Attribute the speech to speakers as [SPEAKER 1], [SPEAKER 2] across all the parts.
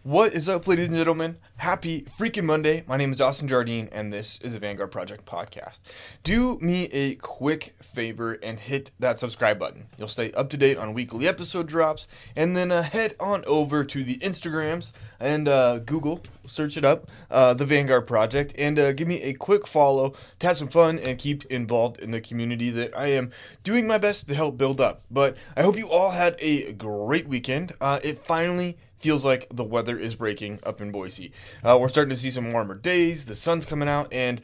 [SPEAKER 1] What is up, ladies and gentlemen? Happy freaking Monday. My name is Austin Jardine, and this is the Vanguard Project podcast. Do me a quick favor and hit that subscribe button. You'll stay up to date on weekly episode drops, and then head on over to the Instagrams and Google, search it up, the Vanguard Project, and give me a quick follow to have some fun and keep involved in the community that I am doing my best to help build up. But I hope you all had a great weekend. It finally feels like the weather is breaking up in Boise. We're starting to see some warmer days. The sun's coming out, and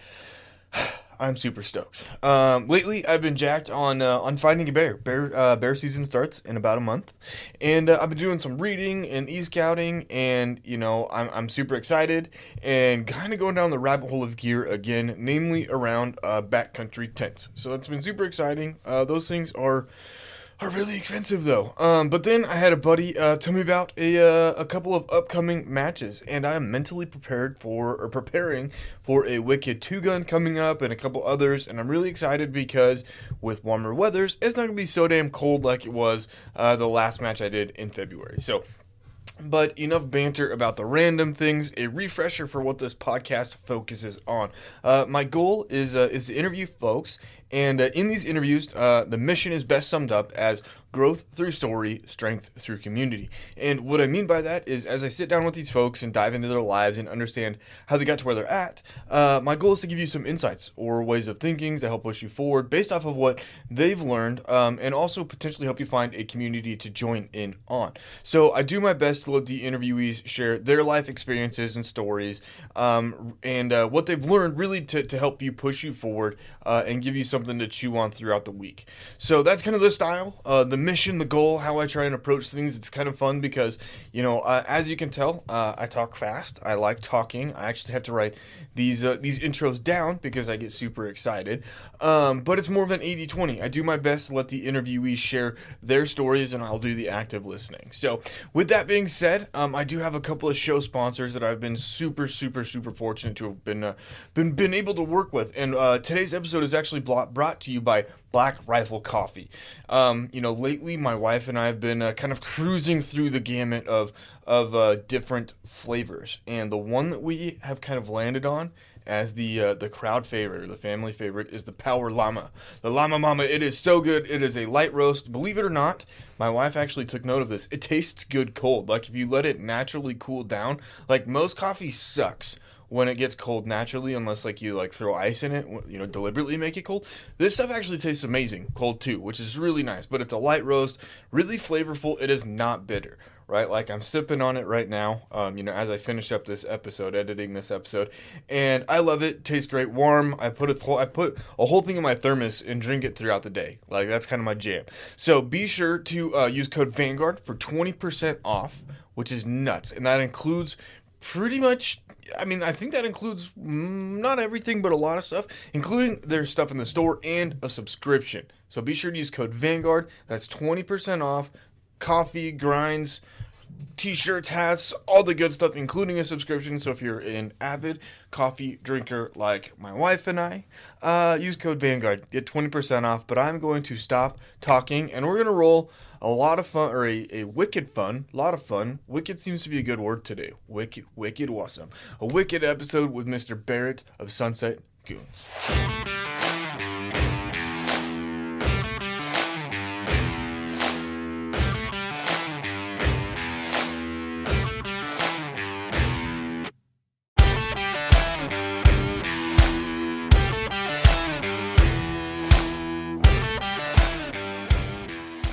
[SPEAKER 1] I'm super stoked. Lately, I've been jacked on finding a bear. Bear season starts in about a month, and I've been doing some reading and e-scouting, and I'm super excited and kind of going down the rabbit hole of gear again, namely around backcountry tents. So that's been super exciting. Those things are really expensive though. But then I had a buddy tell me about a couple of upcoming matches, and I am mentally preparing for a Wicked 2 gun coming up and a couple others, and I'm really excited because with warmer weathers, it's not gonna be so damn cold like it was the last match I did in February. So. But enough banter about the random things. A refresher for what this podcast focuses on. My goal is to interview folks, and in these interviews, the mission is best summed up as growth through story, strength through community. And what I mean by that is, as I sit down with these folks and dive into their lives and understand how they got to where they're at, my goal is to give you some insights or ways of thinking to help push you forward based off of what they've learned, and also potentially help you find a community to join in on. So I do my best to let the interviewees share their life experiences and stories, and what they've learned really to help you push you forward and give you something to chew on throughout the week. So that's kind of the style, the mission, the goal, how I try and approach things. It's kind of fun because, as you can tell, I talk fast. I like talking. I actually have to write these intros down because I get super excited. But it's more of an 80-20. I do my best to let the interviewees share their stories, and I'll do the active listening. So with that being said, I do have a couple of show sponsors that I've been super fortunate to have been able to work with. And today's episode is actually brought to you by Black Rifle Coffee. Lately my wife and I have been kind of cruising through the gamut of different flavors, and the one that we have kind of landed on as the crowd favorite or the family favorite is the Power Llama. The Llama Mama, it is so good. It is a light roast. Believe it or not, my wife actually took note of this. It tastes good cold. Like if you let it naturally cool down, like most coffee sucks when it gets cold naturally, unless you throw ice in it, deliberately make it cold. This stuff actually tastes amazing cold too, which is really nice. But it's a light roast, really flavorful. It is not bitter, right? Like I'm sipping on it right now, as I finish up this episode, editing this episode, and I love it. Tastes great, warm. I put a whole thing in my thermos and drink it throughout the day. Like that's kind of my jam. So be sure to use code Vanguard for 20% off, which is nuts, and that includes pretty much, I think that includes not everything, but a lot of stuff, including their stuff in the store and a subscription. So be sure to use code Vanguard. That's 20% off. Coffee, grinds, t-shirts, hats, all the good stuff, including a subscription. So if you're an avid coffee drinker like my wife and I, use code Vanguard. Get 20% off. But I'm going to stop talking, and we're going to roll a lot of fun, or a wicked fun, lot of fun. Wicked seems to be a good word today. Wicked awesome. A wicked episode with Mr. Barrett of Sunset Goons.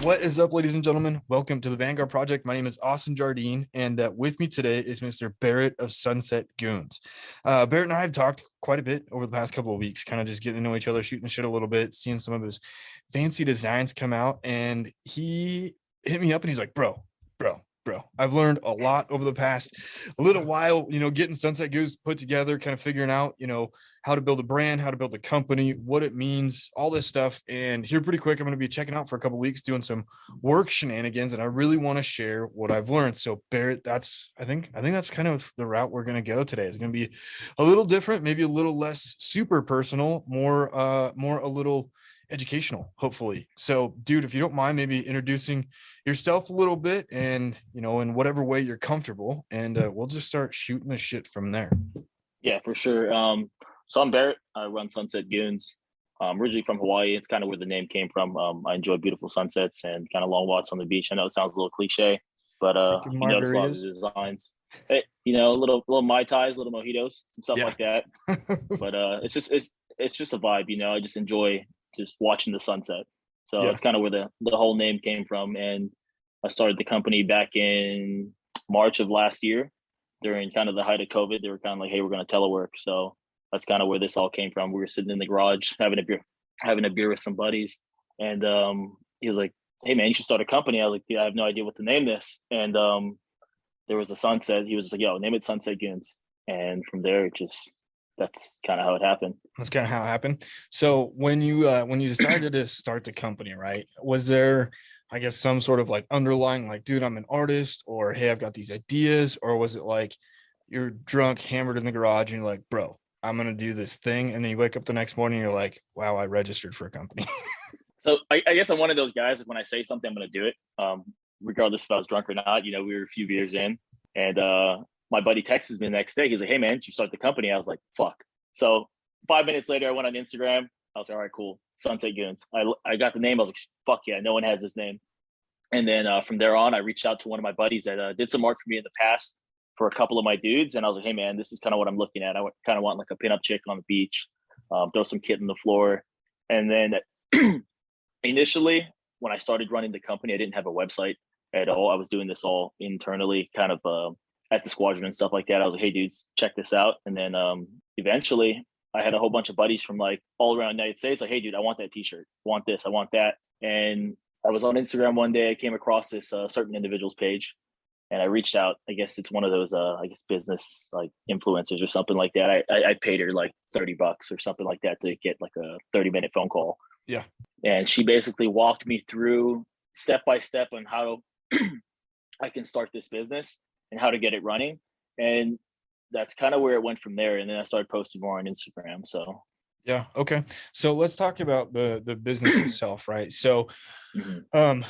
[SPEAKER 1] What is up, ladies and gentlemen? Welcome to the Vanguard Project. My name is Austin Jardine, and with me today is Mr. Barrett of Sunset Goons. Barrett and I have talked quite a bit over the past couple of weeks, kind of just getting to know each other, shooting the shit a little bit, seeing some of his fancy designs come out, and he hit me up and he's like, bro, I've learned a lot over the past little while, getting Sunset Goons put together, kind of figuring out, how to build a brand, how to build a company, what it means, all this stuff. And here pretty quick, I'm going to be checking out for a couple of weeks, doing some work shenanigans, and I really want to share what I've learned. So Barrett, I think that's kind of the route we're going to go today. It's going to be a little different, maybe a little less super personal, more a little educational, hopefully. So, dude, if you don't mind, maybe introducing yourself a little bit, and in whatever way you're comfortable, and we'll just start shooting the shit from there.
[SPEAKER 2] Yeah, for sure. So I'm Barrett. I run Sunset Goons. Originally from Hawaii. It's kind of where the name came from. I enjoy beautiful sunsets and kind of long walks on the beach. I know it sounds a little cliche, but
[SPEAKER 1] Drinking
[SPEAKER 2] if you notice a lot of
[SPEAKER 1] margaritas.
[SPEAKER 2] the designs, little mai tais, little mojitos, and stuff
[SPEAKER 1] Yeah.
[SPEAKER 2] like that. But it's just a vibe. I just enjoy just watching the sunset. So
[SPEAKER 1] Yeah.
[SPEAKER 2] it's kind of where the whole name came from. And I started the company back in March of last year during kind of the height of COVID. They were kind of like, hey, we're going to telework. So that's kind of where this all came from. We were sitting in the garage having a beer with some buddies, and he was like, "Hey man, you should start a company." I was like, "Yeah, I have no idea what to name this." And there was a sunset. He was just like, "Yo, name it Sunset Goons." And from there, that's kind of how it happened.
[SPEAKER 1] That's kind of how it happened. So when you decided to start the company, right? Was there, I guess, some sort of like underlying, like, dude, I'm an artist, or hey, I've got these ideas, or was it like you're drunk, hammered in the garage, and you're like, bro, I'm gonna do this thing, and then you wake up the next morning, and you're like, wow, I registered for a company.
[SPEAKER 2] So I guess I'm one of those guys. Like when I say something, I'm going to do it, regardless if I was drunk or not. We were a few beers in, and my buddy texted me the next day. He's like, "Hey man, did you start the company?" I was like, "Fuck." So 5 minutes later, I went on Instagram. I was like, "All right, cool, Sunset Goons." I got the name. I was like, "Fuck yeah, no one has this name." And then from there on, I reached out to one of my buddies that did some art for me in the past for a couple of my dudes, and I was like, "Hey man, this is kind of what I'm looking at. I kind of want like a pinup chick on the beach, throw some kit on the floor." And then initially, when I started running the company, I didn't have a website at all. I was doing this all internally, kind of at the squadron and stuff like that. I was like, "Hey dudes, check this out." And then eventually I had a whole bunch of buddies from like all around the United States, like, "Hey dude, I want that t-shirt, I want this, I want that." And I was on Instagram one day, I came across this certain individual's page, and I reached out. I guess it's one of those business like influencers or something like that. I paid her like $30 or something like that to get like a 30-minute phone call.
[SPEAKER 1] Yeah.
[SPEAKER 2] And she basically walked me through step by step on how I can start this business and how to get it running. And that's kind of where it went from there. And then I started posting more on Instagram. So
[SPEAKER 1] Yeah. Okay. So let's talk about the business itself, right? So,
[SPEAKER 2] mm-hmm.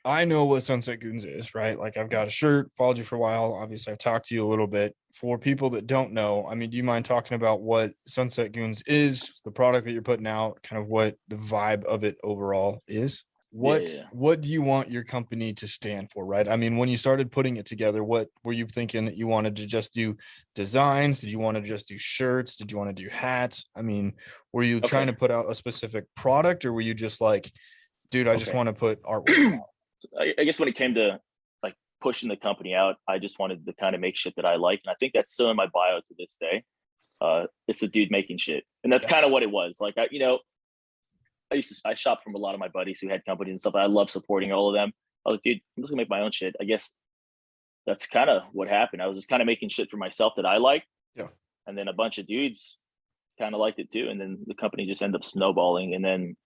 [SPEAKER 1] I know what Sunset Goons is, right? Like, I've got a shirt, followed you for a while. Obviously, I've talked to you a little bit. For people that don't know, I mean, do you mind talking about what Sunset Goons is, the product that you're putting out, kind of what the vibe of it overall is?
[SPEAKER 2] Yeah.
[SPEAKER 1] What do you want your company to stand for, right? I mean, when you started putting it together, what were you thinking? That you wanted to just do designs? Did you want to just do shirts? Did you want to do hats? I mean, were you trying to
[SPEAKER 2] Okay.
[SPEAKER 1] put out a specific product, or were you just like, dude, I just want to put artwork out?
[SPEAKER 2] I guess when it came to like pushing the company out, I just wanted to kind of make shit that I like. And I think that's still in my bio to this day. It's a dude making shit. And that's
[SPEAKER 1] Yeah.
[SPEAKER 2] kind of what it was. Like, I shopped from a lot of my buddies who had companies and stuff. I love supporting all of them. I was like, dude, I'm just gonna make my own shit. I guess that's kind of what happened. I was just kind of making shit for myself that I liked.
[SPEAKER 1] Yeah.
[SPEAKER 2] And then a bunch of dudes kind of liked it too. And then the company just ended up snowballing. And then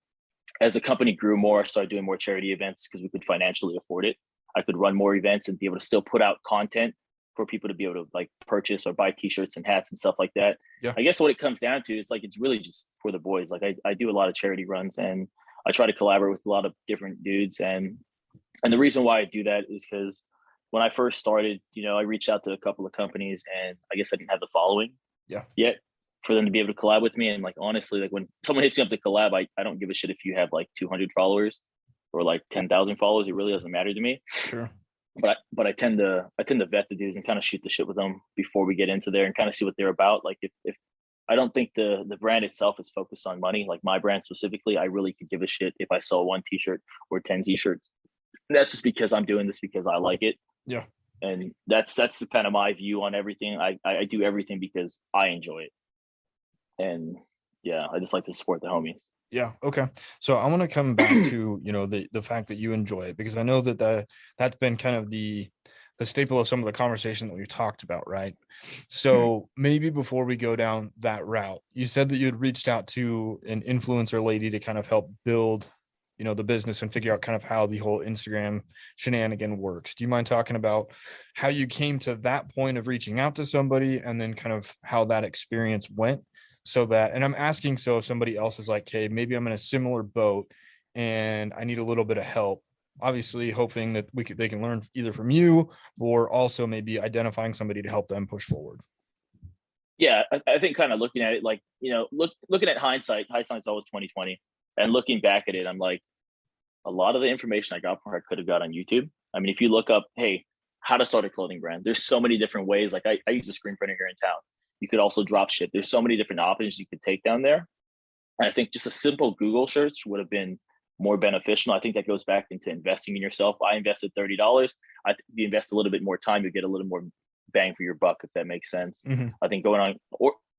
[SPEAKER 2] as the company grew more, I started doing more charity events because we could financially afford it. I could run more events and be able to still put out content for people to be able to like purchase or buy t-shirts and hats and stuff like that.
[SPEAKER 1] Yeah.
[SPEAKER 2] I guess what it comes down to is like, it's really just for the boys. Like I do a lot of charity runs and I try to collaborate with a lot of different dudes. And the reason why I do that is because when I first started, I reached out to a couple of companies and I guess I didn't have the following yet for them to be able to collab with me. And like, honestly, like when someone hits me up to collab, I don't give a shit if you have like 200 followers or like 10,000 followers. It really doesn't matter to me.
[SPEAKER 1] Sure.
[SPEAKER 2] But I tend to vet the dudes and kind of shoot the shit with them before we get into there and kind of see what they're about. Like if I don't think the brand itself is focused on money, like my brand specifically, I really could give a shit if I sell one t-shirt or 10 t-shirts. And that's just because I'm doing this because I like it.
[SPEAKER 1] Yeah.
[SPEAKER 2] And that's the kind of my view on everything. I do everything because I enjoy it. And yeah, I just like to support the homies.
[SPEAKER 1] Yeah. Okay. So I want to come back to, the fact that you enjoy it, because I know that's been kind of the staple of some of the conversation that we talked about. Right. So maybe before we go down that route, you said that you had reached out to an influencer lady to kind of help build, the business and figure out kind of how the whole Instagram shenanigan works. Do you mind talking about how you came to that point of reaching out to somebody and then kind of how that experience went? so that, and I'm asking, so if somebody else is like, hey, maybe I'm in a similar boat and I need a little bit of help, obviously hoping that they can learn either from you or also maybe identifying somebody to help them push forward.
[SPEAKER 2] Yeah, I think kind of looking at it like, looking at hindsight's always 2020. And looking back at it, I'm like, a lot of the information I got from her I could have got on YouTube. I mean, if you look up, hey, how to start a clothing brand, there's so many different ways. Like I use a screen printer here in town. You could also drop ship. There's so many different options you could take down there. And I think just a simple Google search would have been more beneficial. I think that goes back into investing in yourself. I invested $30. I think if you invest a little bit more time, you get a little more bang for your buck, if that makes sense.
[SPEAKER 1] Mm-hmm.
[SPEAKER 2] I think going on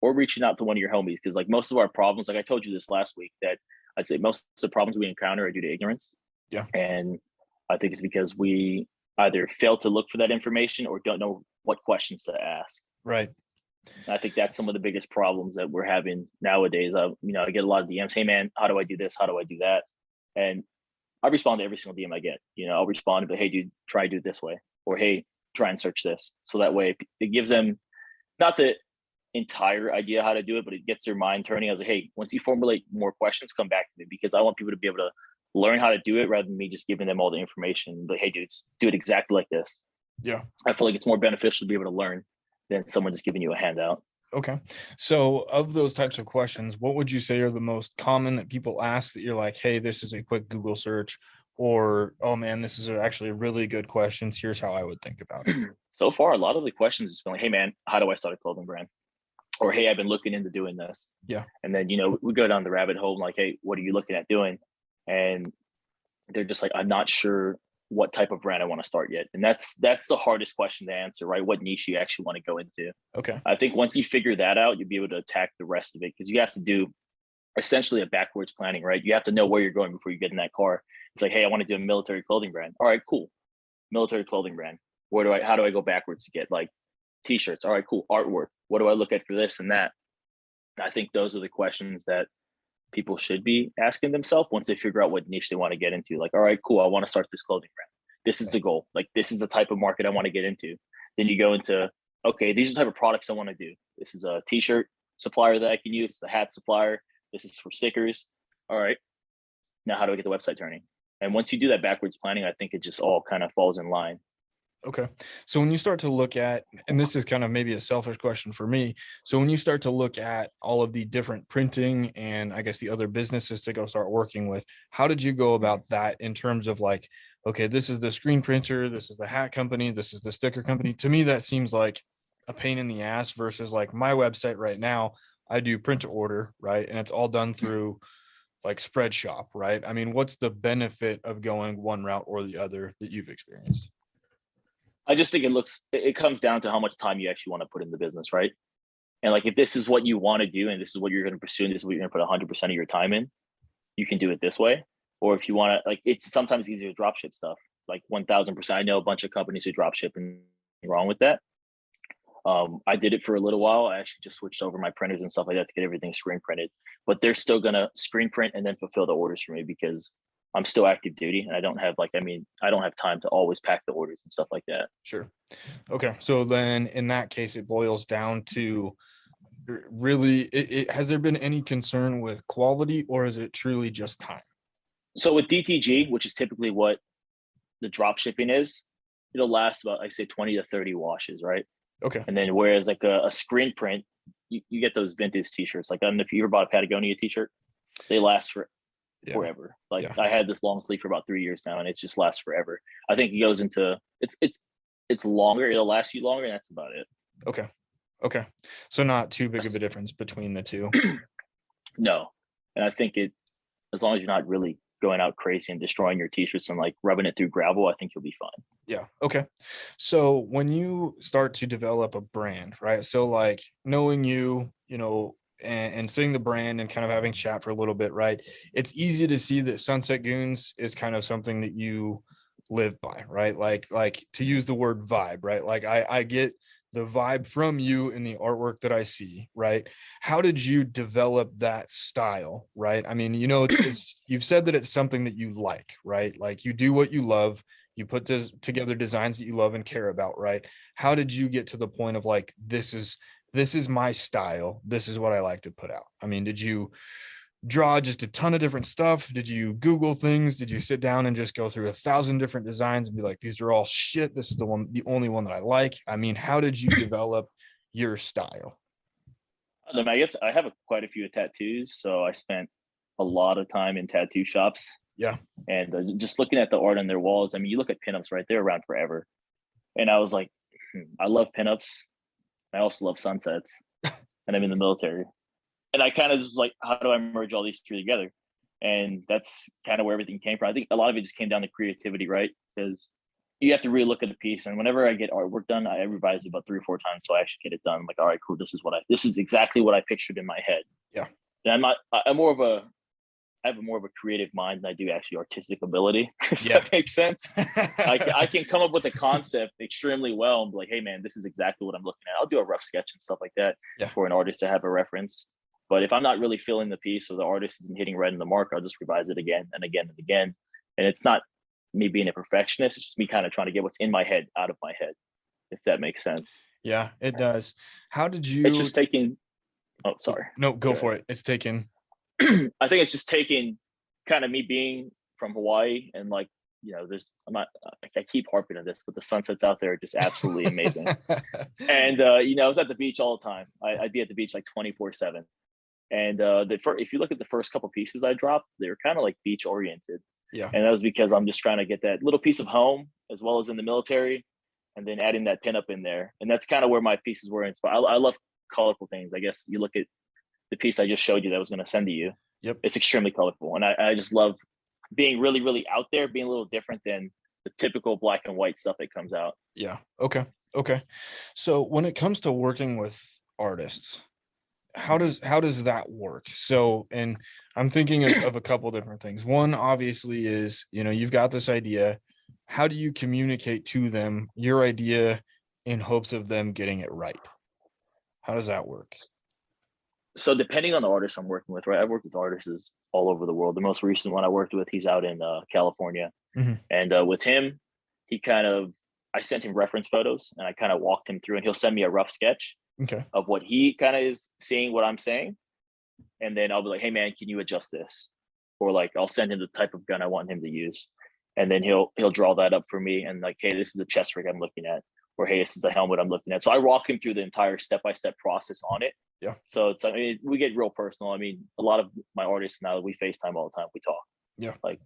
[SPEAKER 2] or reaching out to one of your homies, because like most of our problems, like I told you this last week, that I'd say most of the problems we encounter are due to ignorance.
[SPEAKER 1] Yeah.
[SPEAKER 2] And I think it's because we either fail to look for that information or don't know what questions to ask.
[SPEAKER 1] Right.
[SPEAKER 2] And I think that's some of the biggest problems that we're having nowadays. I get a lot of DMs. Hey man, how do I do this? How do I do that? And I respond to every single DM I get. I'll respond, but hey dude, try to do it this way. Or hey, try and search this. So that way it gives them not the entire idea how to do it, but it gets their mind turning. I was like, hey, once you formulate more questions, come back to me, because I want people to be able to learn how to do it rather than me just giving them all the information. But hey, dudes, do it exactly like this.
[SPEAKER 1] Yeah.
[SPEAKER 2] I feel like it's more beneficial to be able to learn than someone just giving you a handout.
[SPEAKER 1] Okay. So of those types of questions, what would you say are the most common that people ask that you're like, hey, this is a quick Google search, or, oh man, this is actually a really good question. Here's how I would think about it.
[SPEAKER 2] So far, a lot of the questions is going, hey man, how do I start a clothing brand? Or, hey, I've been looking into doing this.
[SPEAKER 1] Yeah.
[SPEAKER 2] And then, we go down the rabbit hole, like, hey, what are you looking at doing? And they're just like, I'm not sure what type of brand I want to start yet. And that's the hardest question to answer, right? What niche you actually want to go into.
[SPEAKER 1] Okay.
[SPEAKER 2] I think once you figure that out, you'll be able to attack the rest of it, because you have to do essentially a backwards planning, right? You have to know where you're going before you get in that car. It's like, hey, I want to do a military clothing brand. All right, cool. Military clothing brand. How do I go backwards to get like t-shirts? All right, cool. Artwork. What do I look at for this and that? I think those are the questions that people should be asking themselves once they figure out what niche they want to get into. Like, all right, cool. I want to start this clothing brand. This is the goal. Like, this is the type of market I want to get into. Then you go into, okay, these are the type of products I want to do. This is a t-shirt supplier that I can use. The hat supplier. This is for stickers. All right. Now, how do I get the website turning? And once you do that backwards planning, I think it just all kind of falls in line.
[SPEAKER 1] Okay. So when you start to look at, and this is kind of maybe a selfish question for me. So when you start to look at all of the different printing and I guess the other businesses to go start working with, how did you go about that in terms of like, okay, this is the screen printer, this is the hat company, this is the sticker company. To me, that seems like a pain in the ass versus like my website right now. I do print to order, right? And it's all done through like Spreadshop, right? I mean, what's the benefit of going one route or the other that you've experienced?
[SPEAKER 2] I just think it comes down to how much time you actually want to put in the business, right? And like, if this is what you want to do and this is what you're going to pursue and this is what you're going to put 100% of your time in, you can do it this way. Or if you want to, like, it's sometimes easier to drop ship stuff, like 1000%. I know a bunch of companies who drop ship and wrong with that. I did it for a little while. I actually just switched over my printers and stuff like that to get everything screen printed, but they're still going to screen print and then fulfill the orders for me because I'm still active duty and I don't have time to always pack the orders and stuff like that.
[SPEAKER 1] Sure. Okay. So then in that case, it boils down to really, has there been any concern with quality or is it truly just time?
[SPEAKER 2] So with DTG, which is typically what the drop shipping is, it'll last about, I say 20 to 30 washes, right?
[SPEAKER 1] Okay.
[SPEAKER 2] And then whereas like a screen print, you get those vintage t-shirts. Like, I don't know if you ever bought a Patagonia t-shirt, they last forever. Like, yeah. I had this long sleeve for about 3 years now and it just lasts forever. I think it goes into, it's longer. It'll last you longer and that's about it.
[SPEAKER 1] Okay. So not too big of a difference between the two.
[SPEAKER 2] No. And I think as long as you're not really going out crazy and destroying your t-shirts and like rubbing it through gravel, I think you'll be fine.
[SPEAKER 1] Yeah. Okay. So when you start to develop a brand, right? So like knowing and seeing the brand and kind of having chat for a little bit, right? It's easy to see that Sunset Goons is kind of something that you live by, right? Like to use the word vibe, right? Like I get the vibe from you in the artwork that I see, right? How did you develop that style, right? I mean, it's you've said that it's something that you like, right? Like you do what you love, you put together designs that you love and care about, right? How did you get to the point of like, this is this is my style. This is what I like to put out. I mean, did you draw just a ton of different stuff? Did you Google things? Did you sit down and just go through 1,000 different designs and be like, these are all shit, this is the only one that I like? I mean, how did you develop your style?
[SPEAKER 2] I guess I have quite a few tattoos, so I spent a lot of time in tattoo shops.
[SPEAKER 1] Yeah.
[SPEAKER 2] And just looking at the art on their walls. I mean, you look at pinups, right? They're around forever. And I was like, I love pinups. I also love sunsets. And I'm in the military. And I kind of was like, how do I merge all these three together? And that's kind of where everything came from. I think a lot of it just came down to creativity, right? Because you have to really look at the piece. And whenever I get artwork done, I revise it about 3 or 4 times so I actually get it done. I'm like, all right, cool. This is exactly what I pictured in my head.
[SPEAKER 1] Yeah.
[SPEAKER 2] And I have more of a creative mind than I do actually artistic ability. If
[SPEAKER 1] Yeah.
[SPEAKER 2] that makes sense. I can come up with a concept extremely well and be like, hey man, this is exactly what I'm looking at. I'll do a rough sketch and stuff like that for an artist to have a reference. But if I'm not really feeling the piece or the artist isn't hitting right in the mark, I'll just revise it again and again and again. And it's not me being a perfectionist. It's just me kind of trying to get what's in my head out of my head, if that makes sense.
[SPEAKER 1] Yeah, it does. How did you?
[SPEAKER 2] It's just taking. Oh, sorry.
[SPEAKER 1] No, go for it. It's taking.
[SPEAKER 2] I think it's just taking kind of me being from Hawaii and like, I keep harping on this, but the sunsets out there are just absolutely amazing. And, I was at the beach all the time. I'd be at the beach like 24/7. And if you look at the first couple pieces I dropped, they were kind of like beach oriented.
[SPEAKER 1] Yeah.
[SPEAKER 2] And that was because I'm just trying to get that little piece of home as well as in the military and then adding that pinup in there. And that's kind of where my pieces were inspired. I love colorful things. I guess you look at the piece I just showed you that I was going to send to you.
[SPEAKER 1] Yep.
[SPEAKER 2] It's extremely colorful. And I just love being really, really out there, being a little different than the typical black and white stuff that comes out.
[SPEAKER 1] Yeah. Okay. So when it comes to working with artists, how does that work? So, and I'm thinking of a couple different things. One obviously is, you've got this idea. How do you communicate to them your idea in hopes of them getting it right? How does that work?
[SPEAKER 2] So depending on the artist I'm working with, right? I've worked with artists all over the world. The most recent one I worked with, he's out in California.
[SPEAKER 1] Mm-hmm.
[SPEAKER 2] And with him, I sent him reference photos and I kind of walked him through and he'll send me a rough sketch of what he kind of is seeing what I'm saying. And then I'll be like, hey man, can you adjust this? Or like, I'll send him the type of gun I want him to use. And then he'll draw that up for me. And like, hey, this is a chest rig I'm looking at. Or, hey, this is the helmet I'm looking at. So I walk him through the entire step-by-step process on it.
[SPEAKER 1] Yeah.
[SPEAKER 2] So we get real personal. I mean, a lot of my artists now that we FaceTime all the time, we talk.
[SPEAKER 1] Yeah.
[SPEAKER 2] Like,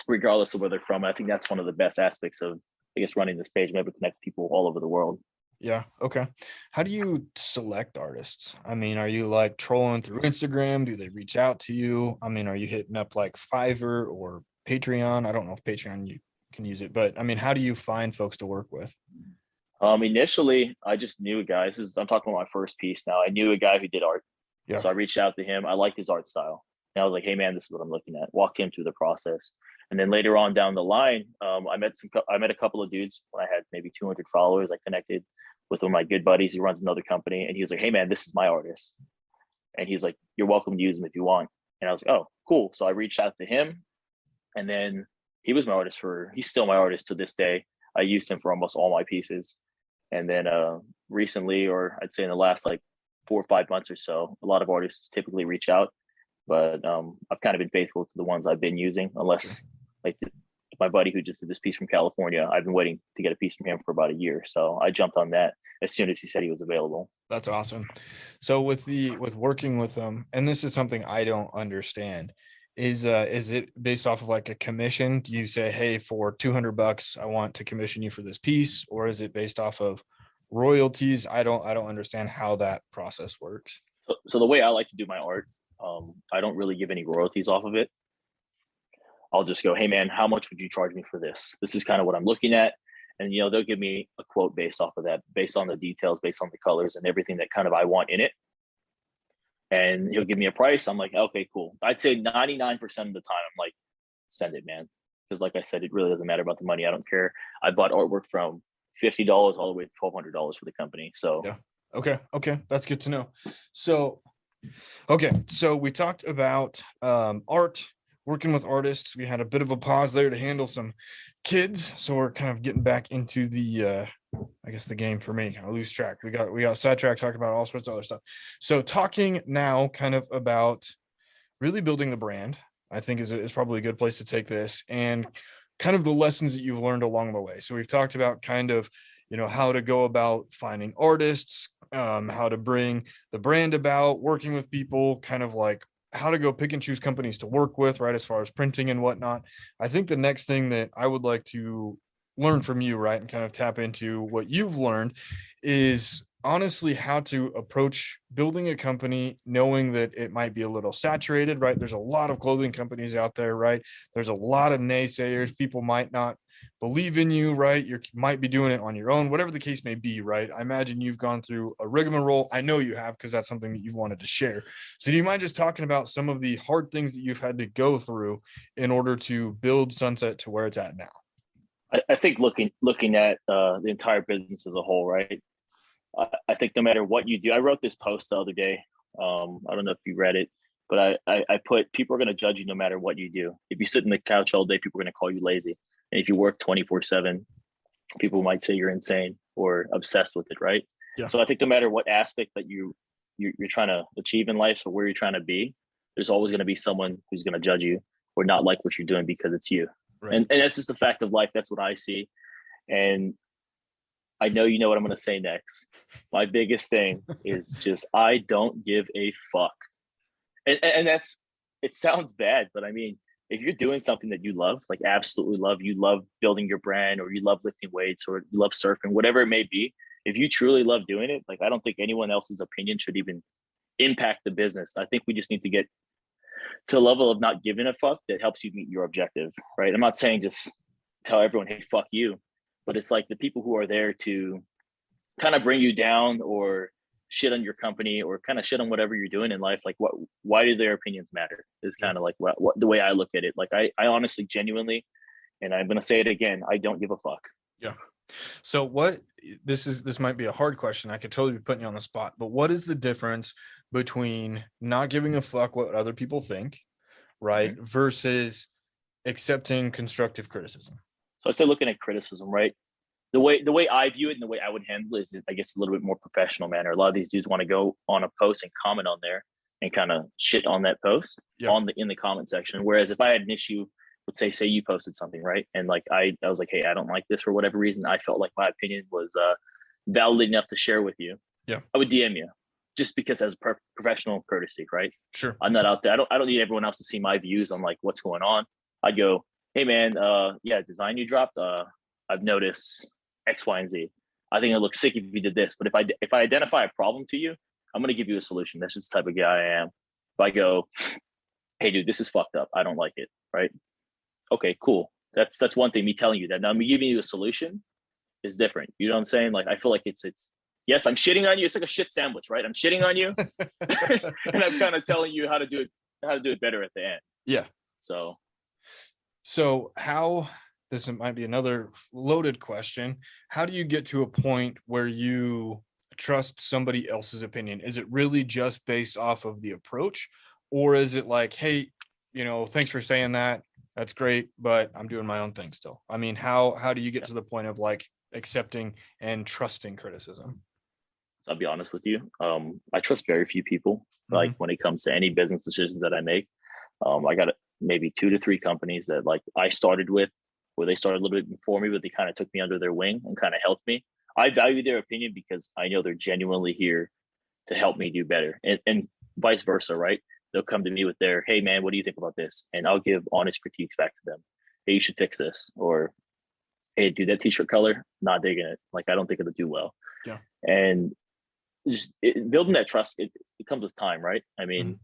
[SPEAKER 2] regardless of where they're from, I think that's one of the best aspects of, I guess, running this page, maybe connect people all over the world.
[SPEAKER 1] Yeah. Okay. How do you select artists? I mean, are you like trolling through Instagram? Do they reach out to you? I mean, are you hitting up like Fiverr or Patreon? I don't know if Patreon you can use it, but I mean, how do you find folks to work with?
[SPEAKER 2] Initially, I just knew a guy. I'm talking about my first piece now. I knew a guy who did art.
[SPEAKER 1] Yeah.
[SPEAKER 2] So I reached out to him. I liked his art style. And I was like, hey, man, this is what I'm looking at. Walk him through the process. And then later on down the line, I met a couple of dudes when I had maybe 200 followers. I connected with one of my good buddies who runs another company. And he was like, hey, man, this is my artist. And he's like, you're welcome to use him if you want. And I was like, oh, cool. So I reached out to him. And then he was my artist he's still my artist to this day. I used him for almost all my pieces. And then recently, or I'd say in the last like 4 or 5 months or so, a lot of artists typically reach out, but I've kind of been faithful to the ones I've been using, unless like my buddy who just did this piece from California, I've been waiting to get a piece from him for about a year. So I jumped on that as soon as he said he was available.
[SPEAKER 1] That's awesome. So with working with them, and this is something I don't understand, is it based off of like a commission? Do you say, hey, for $200 I want to commission you for this piece, or is it based off of royalties? I don't understand how that process works.
[SPEAKER 2] So the way I like to do my art, I don't really give any royalties off of it. I'll just go, hey man, how much would you charge me for this? This is kind of what I'm looking at. And they'll give me a quote based off of that, based on the details, based on the colors and everything that kind of I want in it. And he'll give me a price. I'm like, okay, cool. I'd say 99% of the time, I'm like, send it, man. Because like I said, it really doesn't matter about the money. I don't care. I bought artwork from $50 all the way to $1,200 for the company. So
[SPEAKER 1] yeah. Okay. That's good to know. So we talked about art. working with artists. We had a bit of a pause there to handle some kids, so we're kind of getting back into the I guess the game for me. I lose track. We got sidetracked talking about all sorts of other stuff. So talking now kind of about really building the brand, I think is probably a good place to take this, and kind of the lessons that you've learned along the way. So we've talked about kind of, how to go about finding artists, how to bring the brand about, working with people, kind of like how to go pick and choose companies to work with, right? As far as printing and whatnot. I think the next thing that I would like to learn from you, right, and kind of tap into what you've learned is honestly how to approach building a company, knowing that it might be a little saturated, right? There's a lot of clothing companies out there, right? There's a lot of naysayers. People might not believe in you, right? You might be doing it on your own, whatever the case may be, right? I imagine you've gone through a rigmarole. I know you have, because that's something that you wanted to share. So do you mind just talking about some of the hard things that you've had to go through in order to build Sunset to where it's at now?
[SPEAKER 2] I think looking at the entire business as a whole, right? I think no matter what you do, I wrote this post the other day. I don't know if you read it, but I put, people are going to judge you no matter what you do. If you sit in the couch all day, people are going to call you lazy. And if you work 24/7, people might say you're insane or obsessed with it, right?
[SPEAKER 1] Yeah.
[SPEAKER 2] So I think no matter what aspect that you're trying to achieve in life, or where you're trying to be, there's always going to be someone who's going to judge you or not like what you're doing because it's you.
[SPEAKER 1] Right.
[SPEAKER 2] And that's just the fact of life. That's what I see. And I know you know what I'm going to say next. My biggest thing is just, I don't give a fuck. And that's, it sounds bad, but I mean, if you're doing something that you love, like absolutely love, you love building your brand, or you love lifting weights, or you love surfing, whatever it may be, if you truly love doing it, like, I don't think anyone else's opinion should even impact the business. I think we just need to get to a level of not giving a fuck that helps you meet your objective, right? I'm not saying just tell everyone, hey, fuck you, but it's like the people who are there to kind of bring you down, or shit on your company, or kind of shit on whatever you're doing in life. Like, why do their opinions matter? Is kind of like what the way I look at it. Like, I honestly, genuinely, and I'm going to say it again, I don't give a fuck.
[SPEAKER 1] Yeah. So this might be a hard question. I could totally be putting you on the spot, but what is the difference between not giving a fuck what other people think, right,
[SPEAKER 2] Mm-hmm.
[SPEAKER 1] versus accepting constructive criticism?
[SPEAKER 2] So I say, looking at criticism, right? The way I view it and the way I would handle it is, I guess, a little bit more professional manner. A lot of these dudes want to go on a post and comment on there and kind of shit on that post in the comment section. Whereas if I had an issue, let's say you posted something, right? And like, I was like, hey, I don't like this for whatever reason. I felt like my opinion was valid enough to share with you.
[SPEAKER 1] Yeah.
[SPEAKER 2] I would DM you, just because as professional courtesy, right?
[SPEAKER 1] Sure.
[SPEAKER 2] I'm not out there. I don't need everyone else to see my views on like what's going on. I'd go, hey man, design you dropped. I've noticed X, Y, and Z. I think it looks sick if you did this. But if I identify a problem to you, I'm gonna give you a solution. That's just the type of guy I am. If I go, hey dude, this is fucked up, I don't like it, right? Okay, cool. That's one thing, me telling you that. Now me giving you a solution is different. You know what I'm saying? Like, I feel like it's yes, I'm shitting on you. It's like a shit sandwich, right? I'm shitting on you and I'm kind of telling you how to do it better at the end.
[SPEAKER 1] Yeah. So how, this might be another loaded question, how do you get to a point where you trust somebody else's opinion? Is it really just based off of the approach, or is it like, hey, thanks for saying that, that's great, but I'm doing my own thing still? I mean, how do you get to the point of like accepting and trusting criticism?
[SPEAKER 2] So I'll be honest with you. I trust very few people. Like, when it comes to any business decisions that I make, I got maybe 2 to 3 companies that like I started with, where they started a little bit before me, but they kind of took me under their wing and kind of helped me. I value their opinion because I know they're genuinely here to help me do better, and vice versa, right? They'll come to me with their, hey man, what do you think about this? And I'll give honest critiques back to them. Hey, you should fix this. Or, hey dude, that t-shirt color, not digging it. Like, I don't think it'll do well.
[SPEAKER 1] Yeah.
[SPEAKER 2] And just building that trust, it comes with time, right? I mean,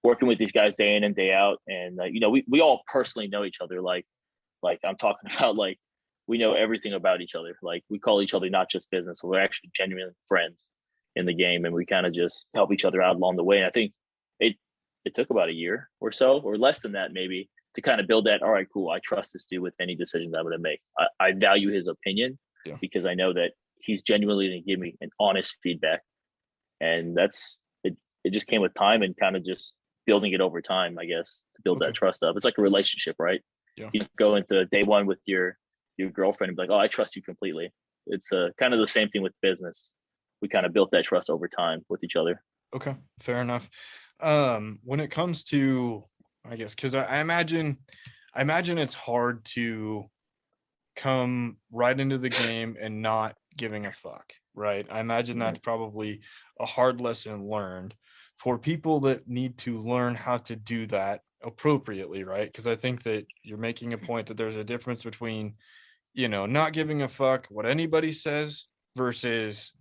[SPEAKER 2] working with these guys day in and day out, and we all personally know each other. Like I'm talking about, like, we know everything about each other. Like, we call each other not just business, so we're actually genuine friends in the game, and we kind of just help each other out along the way. And I think it took about a year or so, or less than that maybe, to kind of build that. All right, cool, I trust this dude with any decisions I'm going to make. I value his opinion because I know that he's genuinely going to give me an honest feedback, and that's it. It just came with time and kind of just building it over time, I guess, to build
[SPEAKER 1] Okay.
[SPEAKER 2] that trust up. It's like a relationship, right?
[SPEAKER 1] Yeah.
[SPEAKER 2] You go into day one with your girlfriend and be like, oh, I trust you completely. It's kind of the same thing with business. We kind of built that trust over time with each other.
[SPEAKER 1] Okay. Fair enough. When it comes to, I guess, because I imagine it's hard to come right into the game and not giving a fuck, right? I imagine that's probably a hard lesson learned for people that need to learn how to do that appropriately, right? Because I think that you're making a point that there's a difference between, not giving a fuck what anybody says versus,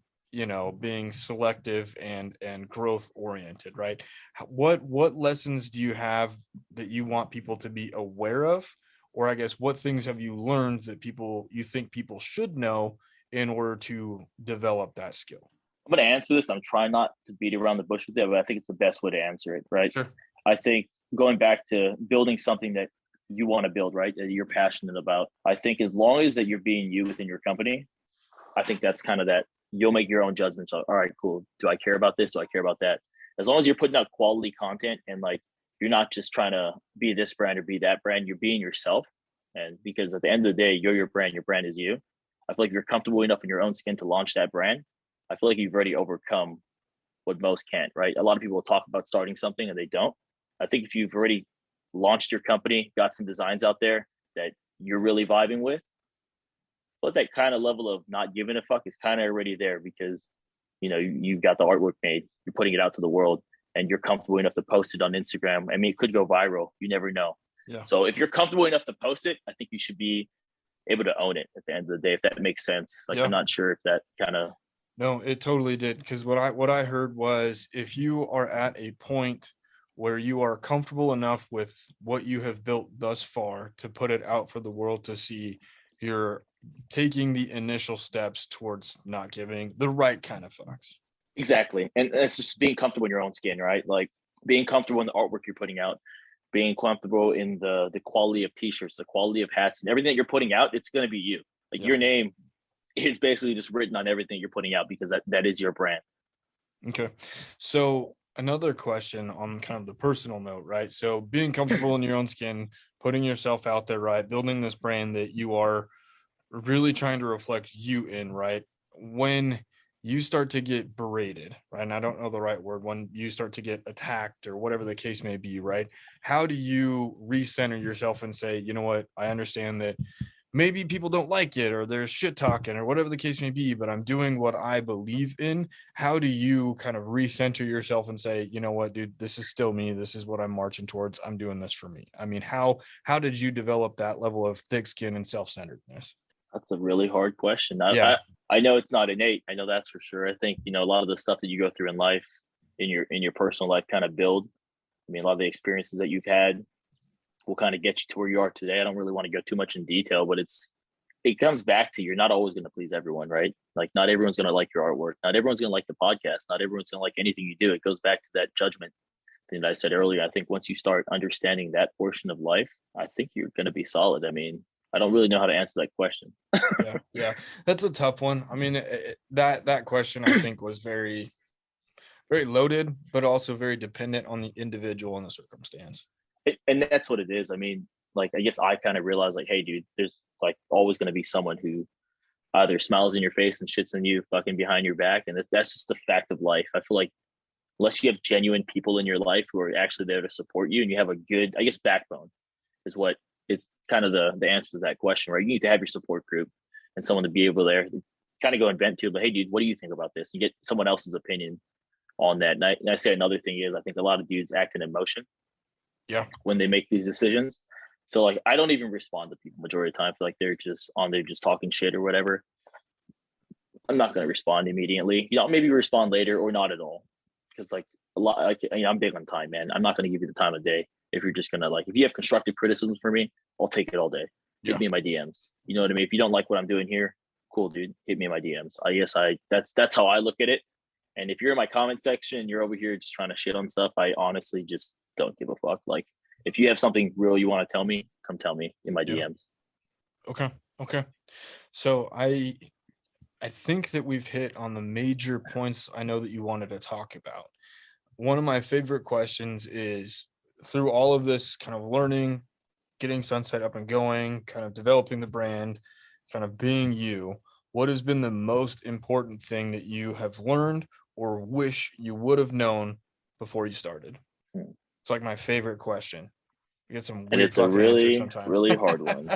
[SPEAKER 1] being selective and growth oriented, right? What lessons do you have that you want people to be aware of? Or I guess what things have you learned that you think people should know in order to develop that skill?
[SPEAKER 2] I'm going to answer this. I'm trying not to beat around the bush with it, but I think it's the best way to answer it, right?
[SPEAKER 1] Sure.
[SPEAKER 2] I think going back to building something that you want to build, right, that you're passionate about, I think as long as that you're being you within your company, I think that's kind of that you'll make your own judgments. All right, cool. Do I care about this? Do I care about that? As long as you're putting out quality content and like you're not just trying to be this brand or be that brand, you're being yourself. And because at the end of the day, you're your brand is you. I feel like you're comfortable enough in your own skin to launch that brand. I feel like you've already overcome what most can't, right? A lot of people talk about starting something and they don't. I think if you've already launched your company, got some designs out there that you're really vibing with, but that kind of level of not giving a fuck is kind of already there because, you've got the artwork made, you're putting it out to the world and you're comfortable enough to post it on Instagram. I mean, it could go viral. You never know.
[SPEAKER 1] Yeah.
[SPEAKER 2] So if you're comfortable enough to post it, I think you should be able to own it at the end of the day, if that makes sense. Like,
[SPEAKER 1] Yeah.
[SPEAKER 2] I'm not sure if that kind of.
[SPEAKER 1] No, it totally did. Because what I heard was if you are at a point where you are comfortable enough with what you have built thus far to put it out for the world to see, you're taking the initial steps towards not giving the right kind of fucks.
[SPEAKER 2] Exactly. And it's just being comfortable in your own skin, right? Like being comfortable in the artwork you're putting out, being comfortable in the quality of t-shirts, the quality of hats, and everything that you're putting out, it's going to be you. Like your name is basically just written on everything you're putting out because that is your brand.
[SPEAKER 1] Okay. So another question on kind of the personal note, right? So being comfortable in your own skin, putting yourself out there, right? Building this brand that you are really trying to reflect you in, right? When you start to get berated, right? And I don't know the right word, when you start to get attacked or whatever the case may be, right? How do you recenter yourself and say, you know what, I understand that maybe people don't like it or there's shit talking or whatever the case may be, but I'm doing what I believe in. How do you kind of recenter yourself and say, you know what, dude, this is still me. This is what I'm marching towards. I'm doing this for me. I mean, how did you develop that level of thick skin and self-centeredness?
[SPEAKER 2] That's a really hard question.
[SPEAKER 1] Yeah.
[SPEAKER 2] I know it's not innate. I know that's for sure. I think, a lot of the stuff that you go through in life, in your personal life kind of build. I mean, a lot of the experiences that you've had will kind of get you to where you are today. I don't really want to go too much in detail, but it comes back to you're not always going to please everyone, right? Like not everyone's going to like your artwork. Not everyone's going to like the podcast. Not everyone's going to like anything you do. It goes back to that judgment thing that I said earlier. I think once you start understanding that portion of life, I think you're going to be solid. I mean, I don't really know how to answer that question.
[SPEAKER 1] Yeah, that's a tough one. I mean, that question I think was very, very loaded, but also very dependent on the individual and the circumstance.
[SPEAKER 2] And that's what it is. I mean, like, I guess I kind of realized, like, hey, dude, there's like always going to be someone who either smiles in your face and shits on you fucking behind your back. And that's just the fact of life. I feel like unless you have genuine people in your life who are actually there to support you and you have a good, I guess, backbone is what it's kind of the answer to that question, right? You need to have your support group and someone to be able to kind of go and vent to, but hey, dude, what do you think about this? You get someone else's opinion on that. And I say another thing is I think a lot of dudes act in emotion.
[SPEAKER 1] Yeah.
[SPEAKER 2] When they make these decisions. So like I don't even respond to people majority of the time. I feel like they're just on there just talking shit or whatever. I'm not gonna respond immediately. Maybe respond later or not at all. Because like a lot like I'm big on time, man. I'm not gonna give you the time of day if you're just gonna if you have constructive criticism for me, I'll take it all day. Hit me in my DMs. You know what I mean? If you don't like what I'm doing here, cool, dude. Hit me in my DMs. I guess that's how I look at it. And if you're in my comment section and you're over here just trying to shit on stuff, I honestly just don't give a fuck. Like if you have something real you want to tell me, come tell me in my DMs.
[SPEAKER 1] Okay. So I think that we've hit on the major points I know that you wanted to talk about. one of my favorite questions is, through all of this kind of learning, getting Sunset up and going, kind of developing the brand, kind of being you, what has been the most important thing that you have learned or wish you would have known before you started? It's like my favorite question. You get some
[SPEAKER 2] And
[SPEAKER 1] weird
[SPEAKER 2] it's a
[SPEAKER 1] fucking answers
[SPEAKER 2] really,
[SPEAKER 1] sometimes.
[SPEAKER 2] really hard one.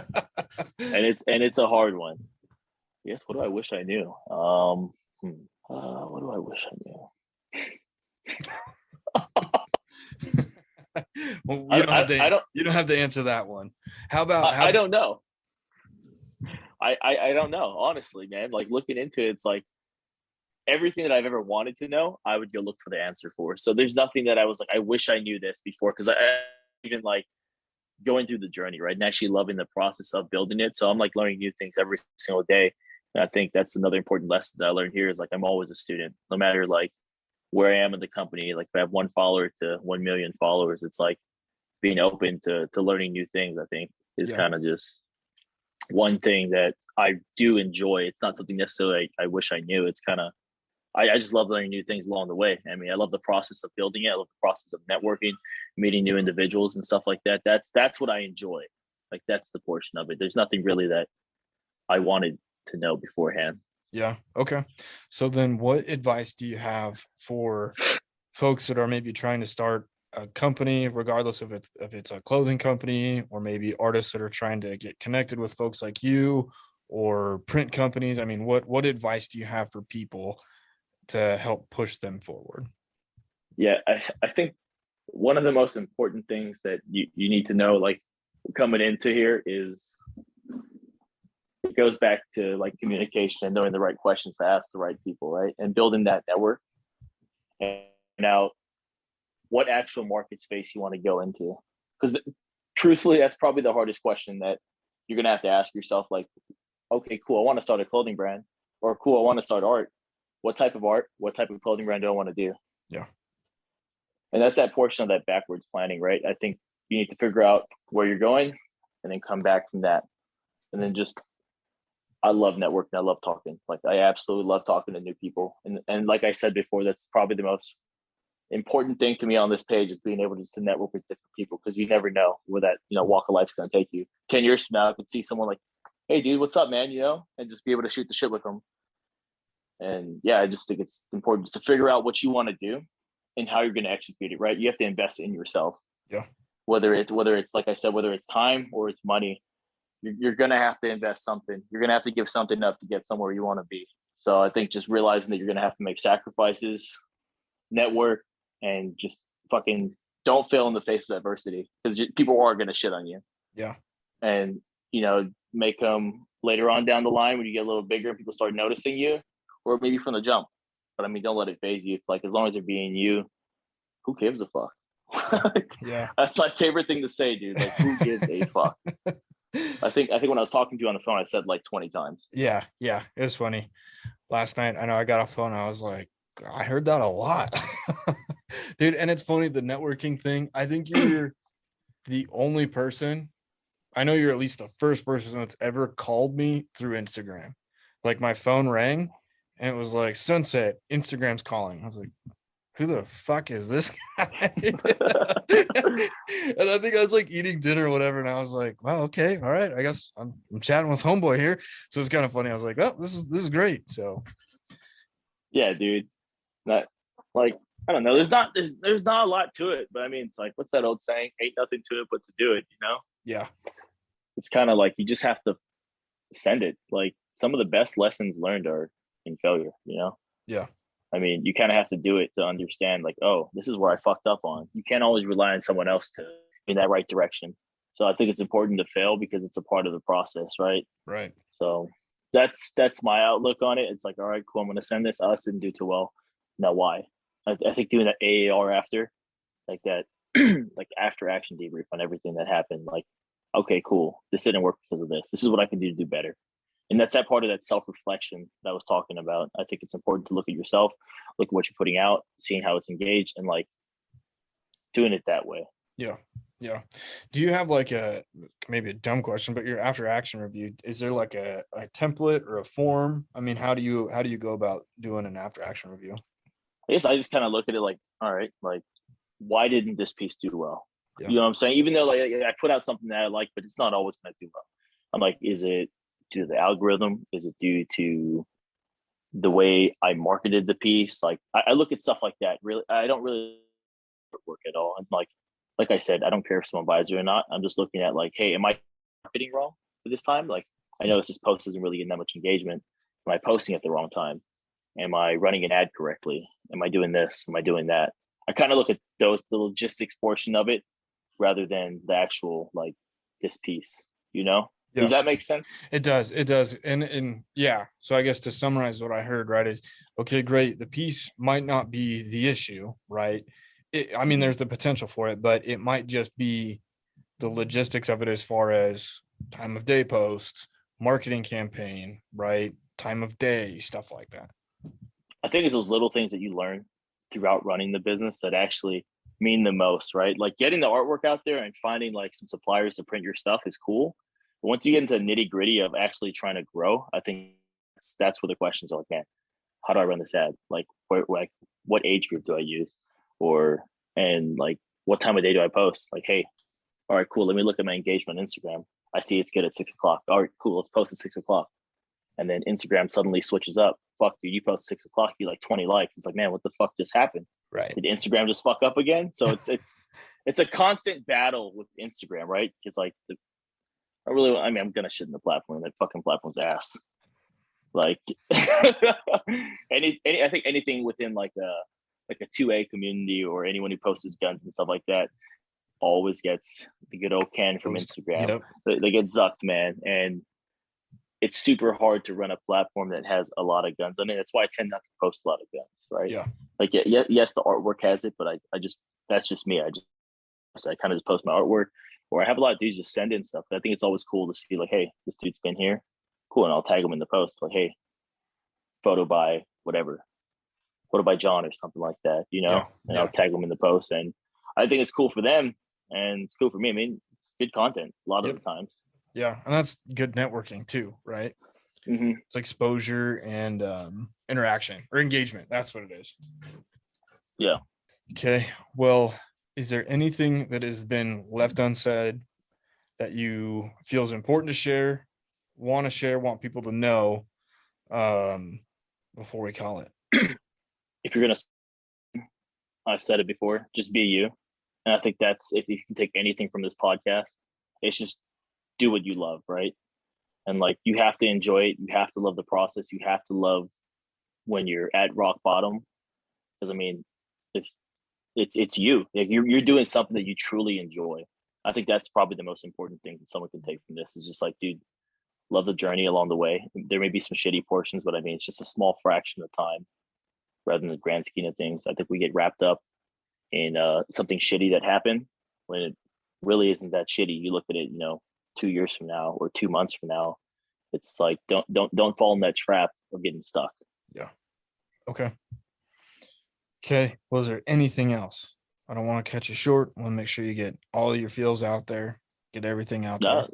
[SPEAKER 2] And it's a hard one. Yes, what do I wish I knew? What do I wish I knew?
[SPEAKER 1] Well,
[SPEAKER 2] I don't
[SPEAKER 1] you don't have to answer that one. How about
[SPEAKER 2] I don't know. I don't know, honestly, man. Like looking into it, it's like everything that I've ever wanted to know, I would go look for the answer for. So there's nothing that I was like, I wish I knew this before, because I even like going through the journey, right? And actually loving the process of building it. So I'm like learning new things every single day. And I think that's another important lesson that I learned here is like I'm always a student, no matter like where I am in the company. Like if I have 1 follower to 1 million followers, it's like being open to learning new things, I think is kind of just one thing that I do enjoy. It's not something necessarily I wish I knew. It's kind of I just love learning new things along the way. I mean, I love the process of building it. I love the process of networking, meeting new individuals and stuff like that. That's what I enjoy. Like that's the portion of it. There's nothing really that I wanted to know beforehand.
[SPEAKER 1] Yeah. Okay. So then what advice do you have for folks that are maybe trying to start a company, regardless of if it's a clothing company, or maybe artists that are trying to get connected with folks like you, or print companies? I mean, what advice do you have for people to help push them forward?
[SPEAKER 2] Yeah, I think one of the most important things that you need to know, like coming into here, is it goes back to like communication and knowing the right questions to ask the right people, right? And building that network. And now, what actual market space you want to go into? Because truthfully, that's probably the hardest question that you're gonna have to ask yourself. Like, okay, cool, I want to start a clothing brand, or cool, I want to start art. What type of art? What type of clothing brand do I want to do?
[SPEAKER 1] Yeah.
[SPEAKER 2] And that's that portion of that backwards planning, right? I think you need to figure out where you're going and then come back from that. And then just, I love networking. I love talking. Like I absolutely love talking to new people. And like I said before, that's probably the most important thing to me on this page is being able just to network with different people, because you never know where that, walk of life's going to take you. 10 years from now, I could see someone like, hey dude, what's up, man? And just be able to shoot the shit with them. And yeah, I just think it's important just to figure out what you want to do and how you're going to execute it, right? You have to invest in yourself.
[SPEAKER 1] Yeah.
[SPEAKER 2] Whether it's like I said, whether it's time or it's money, you're going to have to invest something. You're going to have to give something up to get somewhere you want to be. So I think just realizing that you're going to have to make sacrifices, network, and just fucking don't fail in the face of adversity, because people are going to shit on you.
[SPEAKER 1] Yeah.
[SPEAKER 2] And, make them later on down the line when you get a little bigger and people start noticing you, or maybe from the jump. But I mean, don't let it phase you. It's like, as long as they're being you, who gives a fuck?
[SPEAKER 1] Yeah.
[SPEAKER 2] That's my favorite thing to say, dude. Like, who gives a fuck? I think when I was talking to you on the phone, I said like 20 times.
[SPEAKER 1] Yeah. Yeah. It was funny. Last night, I know I got off the phone. I was like, I heard that a lot. Dude. And it's funny, the networking thing. I think you're the only person, I know you're at least the first person that's ever called me through Instagram. Like my phone rang and it was like, Sunset, Instagram's calling. I was like, who the fuck is this guy? And I think I was like eating dinner or whatever. And I was like, well, okay, all right. I guess I'm chatting with homeboy here. So it's kind of funny. I was like, oh, this is great. So
[SPEAKER 2] yeah, dude. That, like, I don't know. There's not a lot to it, but I mean, it's like, what's that old saying? Ain't nothing to it but to do it,
[SPEAKER 1] yeah.
[SPEAKER 2] It's kind of like you just have to send it. Like some of the best lessons learned are in failure,
[SPEAKER 1] Yeah.
[SPEAKER 2] I mean, you kind of have to do it to understand, like, oh, this is where I fucked up on. You can't always rely on someone else to in that right direction. So I think it's important to fail because it's a part of the process, right?
[SPEAKER 1] Right.
[SPEAKER 2] So that's my outlook on it. It's like, all right, cool, I'm going to send this. I didn't do too well. Now why? I think doing that AAR after, like that, like after action debrief on everything that happened, like, okay, cool, this didn't work because of this. This is what I can do to do better. And that's that part of that self-reflection that I was talking about. I think it's important to look at yourself, look at what you're putting out, seeing how it's engaged, and like doing it that way.
[SPEAKER 1] Yeah. Yeah. Do you have like maybe a dumb question, but your after action review, is there like a template or a form? I mean, how do you go about doing an after action review?
[SPEAKER 2] I guess I just kind of look at it like, all right, like, why didn't this piece do well?
[SPEAKER 1] Yeah.
[SPEAKER 2] You know what I'm saying? Even though like I put out something that I like, but it's not always going to do well. I'm like, is it due to the algorithm? Is it due to the way I marketed the piece? Like, I look at stuff like that. Really, I don't really work at all. I'm like I said, I don't care if someone buys it or not. I'm just looking at like, hey, am I marketing wrong for this time? Like, I notice this post isn't really getting that much engagement. Am I posting at the wrong time? Am I running an ad correctly? Am I doing this? Am I doing that? I kind of look at the logistics portion of it rather than the actual like this piece, you know?
[SPEAKER 1] Yeah.
[SPEAKER 2] Does that make sense?
[SPEAKER 1] It does. It does. And yeah. So I guess to summarize what I heard, right, is okay, great. The piece might not be the issue, right? I mean, there's the potential for it, but it might just be the logistics of it as far as time of day posts, marketing campaign, right? Time of day, stuff like that.
[SPEAKER 2] I think it's those little things that you learn throughout running the business that actually mean the most, right? Like getting the artwork out there and finding like some suppliers to print your stuff is cool. But once you get into nitty gritty of actually trying to grow, I think that's where the questions are like, man, how do I run this ad? Like, what age group do I use? And like, what time of day do I post? Like, hey, all right, cool. Let me look at my engagement on Instagram. I see it's good at 6:00. All right, cool. Let's post at 6:00. And then Instagram suddenly switches up. Fuck, dude, you post 6:00, you like 20 likes. It's like, man, what the fuck just happened?
[SPEAKER 1] Right.
[SPEAKER 2] Did Instagram just fuck up again? So it's a constant battle with Instagram, right? Because like I'm gonna shit in the platform. That fucking platform's ass. Like I think anything within like a 2A community or anyone who posts his guns and stuff like that always gets the good old can from Instagram. Yep. They get zucked, man. And it's super hard to run a platform that has a lot of guns on it. That's why I tend not to post a lot of guns, right?
[SPEAKER 1] Yeah.
[SPEAKER 2] Like, yes, the artwork has it, but that's just me. I kind of just post my artwork, or I have a lot of dudes just send in stuff. But I think it's always cool to see like, hey, this dude's been here. Cool. And I'll tag them in the post. Like, hey, photo by John or something like that, you know? Yeah. And I'll tag them in the post. And I think it's cool for them and it's cool for me. I mean, it's good content a lot of the times.
[SPEAKER 1] Yeah, and that's good networking too, right?
[SPEAKER 2] Mm-hmm.
[SPEAKER 1] It's exposure and interaction or engagement. That's what it is.
[SPEAKER 2] Yeah.
[SPEAKER 1] Okay. Well, is there anything that has been left unsaid that you feel is important to share, want people to know before we call it?
[SPEAKER 2] If you're gonna, I've said it before, just be you. And I think that's, if you can take anything from this podcast, it's just do what you love, right? And like, you have to enjoy it. You have to love the process. You have to love when you're at rock bottom. Because I mean, it's you. Like you're doing something that you truly enjoy. I think that's probably the most important thing that someone can take from this is just like, dude, love the journey along the way. There may be some shitty portions, but I mean, it's just a small fraction of time rather than the grand scheme of things. I think we get wrapped up in something shitty that happened when it really isn't that shitty. You look at it, 2 years from now or 2 months from now, it's like don't fall in that trap of getting stuck.
[SPEAKER 1] Yeah. Okay. Well, is there anything else? I don't want to cut you short. I want to make sure you get all of your feels out there, get everything out there.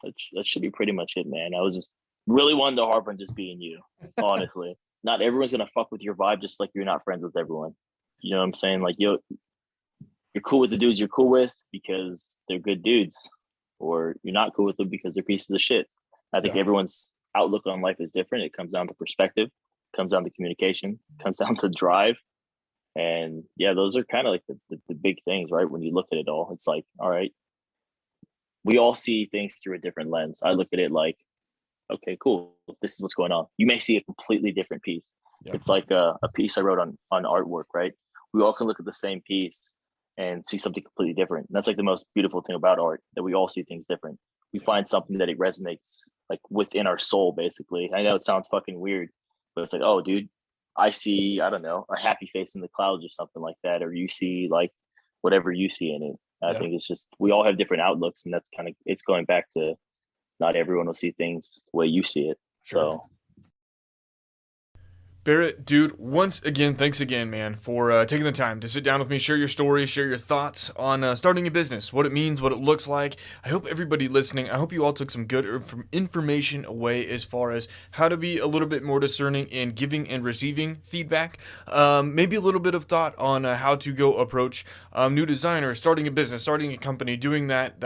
[SPEAKER 2] That should be pretty much it, man. I was just really wanting to harp on just being you, honestly. Not everyone's gonna fuck with your vibe, just like you're not friends with everyone. You know what I'm saying? Like you're cool with the dudes you're cool with because they're good dudes, or you're not cool with them because they're pieces of shit. I think everyone's outlook on life is different. It comes down to perspective, comes down to communication, comes down to drive. And yeah, those are kind of like the big things, right? When you look at it all, it's like, all right, we all see things through a different lens. I look at it like, okay, cool. This is what's going on. You may see a completely different piece. Yeah. It's like a piece I wrote on artwork, right? We all can look at the same piece and see something completely different. And that's like the most beautiful thing about art, that we all see things different. We find something that it resonates like within our soul, basically. I know it sounds fucking weird, but it's like, oh, dude, I see, I don't know, a happy face in the clouds or something like that. Or you see like whatever you see in it. I think it's just, we all have different outlooks, and that's kind of, it's going back to not everyone will see things the way you see it. Sure. So.
[SPEAKER 1] Barrett, dude, once again, thanks again, man, for taking the time to sit down with me, share your story, share your thoughts on starting a business, what it means, what it looks like. I hope everybody listening, I hope you all took some good information away as far as how to be a little bit more discerning in giving and receiving feedback. Maybe a little bit of thought on how to go approach new designers, starting a business, starting a company, doing that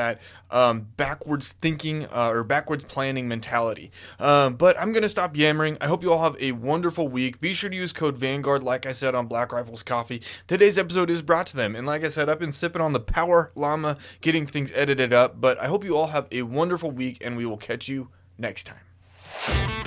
[SPEAKER 1] backwards thinking or backwards planning mentality. But I'm going to stop yammering. I hope you all have a wonderful week. Be sure to use code Vanguard, like I said, on Black Rifles Coffee. Today's episode is brought to them. And like I said, I've been sipping on the Power Llama, getting things edited up. But I hope you all have a wonderful week, and we will catch you next time.